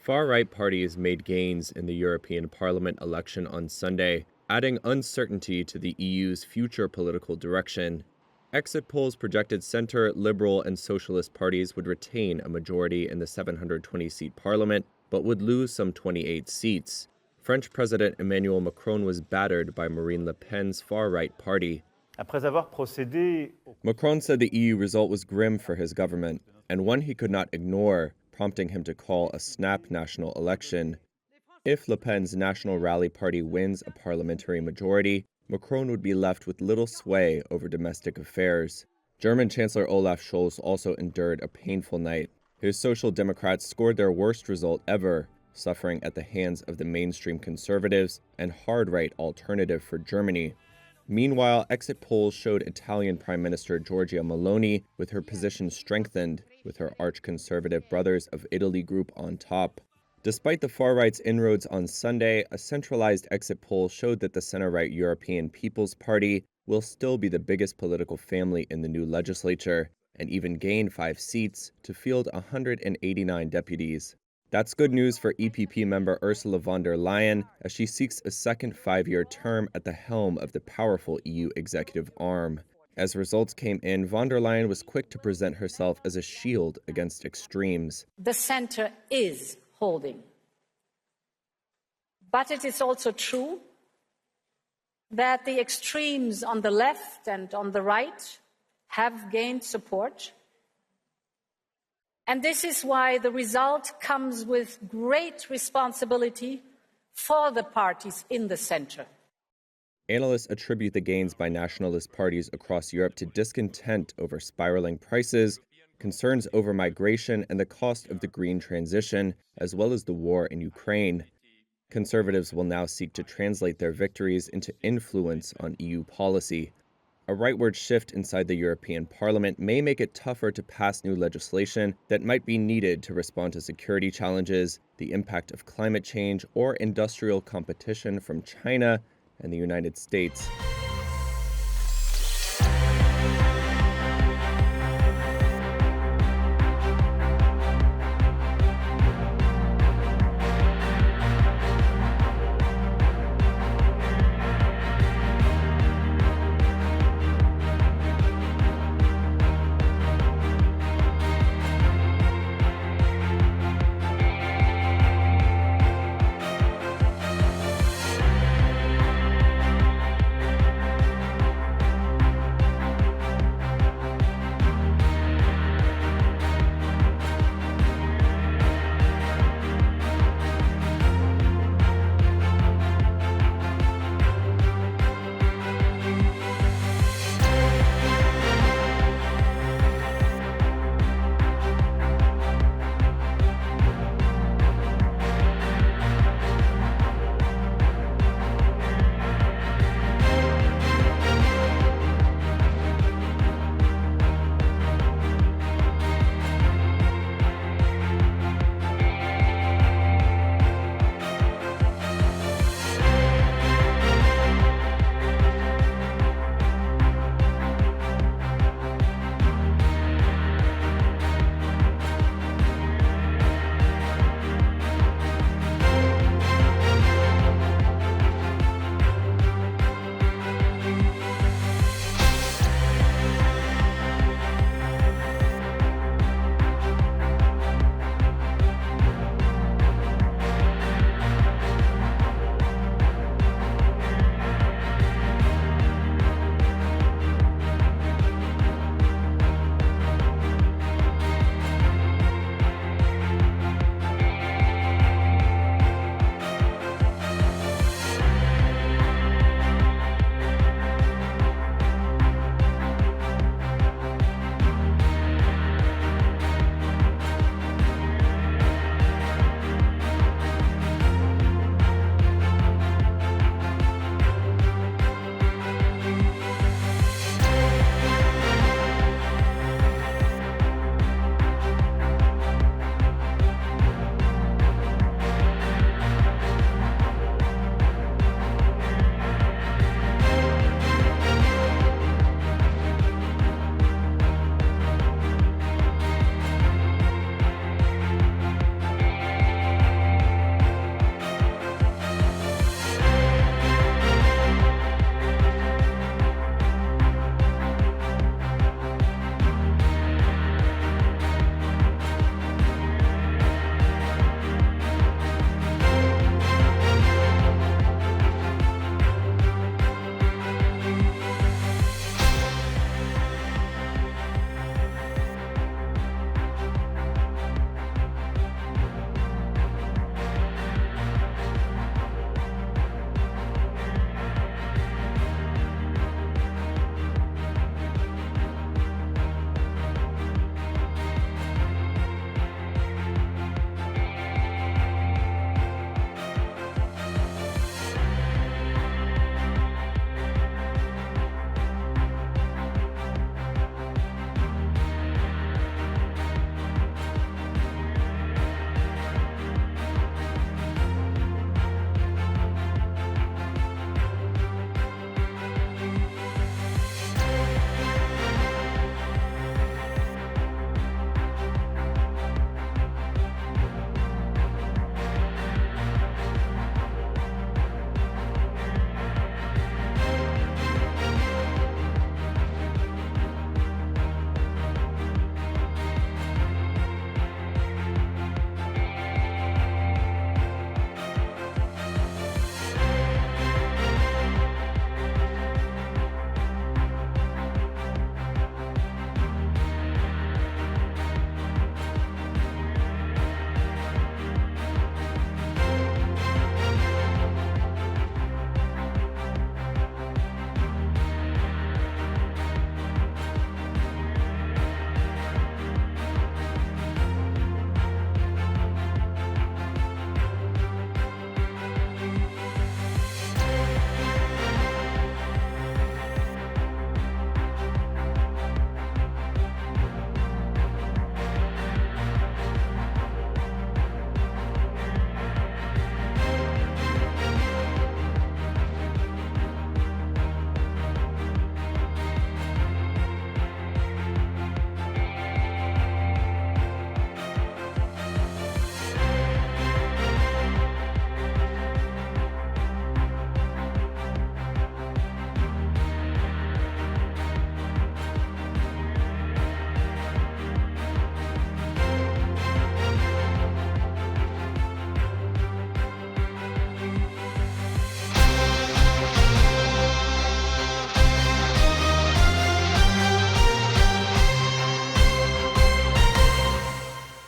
Far-right parties made gains in the European Parliament election on Sunday, adding uncertainty to the EU's future political direction. Exit polls projected centre, Liberal, and Socialist parties would retain a majority in the 720-seat parliament, but would lose some 28 seats. French President Emmanuel Macron was battered by Marine Le Pen's far-right party. Macron said the EU result was grim for his government, and one he could not ignore, prompting him to call a snap national election. If Le Pen's National Rally Party wins a parliamentary majority, Macron would be left with little sway over domestic affairs. German Chancellor Olaf Scholz also endured a painful night. His Social Democrats scored their worst result ever, suffering at the hands of the mainstream conservatives and hard-right Alternative for Germany. Meanwhile, exit polls showed Italian Prime Minister Giorgia Meloni with her position strengthened, with her arch-conservative Brothers of Italy group on top. Despite the far-right's inroads on Sunday, a centralized exit poll showed that the center-right European People's Party will still be the biggest political family in the new legislature, and even gain 5 seats to field 189 deputies. That's good news for EPP member Ursula von der Leyen, as she seeks a second 5-year term at the helm of the powerful EU executive arm. As results came in, von der Leyen was quick to present herself as a shield against extremes. The center is holding. But it is also true that the extremes on the left and on the right have gained support. And this is why the result comes with great responsibility for the parties in the center. Analysts attribute the gains by nationalist parties across Europe to discontent over spiraling prices, concerns over migration, and the cost of the green transition, as well as the war in Ukraine. Conservatives will now seek to translate their victories into influence on EU policy. A rightward shift inside the European Parliament may make it tougher to pass new legislation that might be needed to respond to security challenges, the impact of climate change, or industrial competition from China and the United States.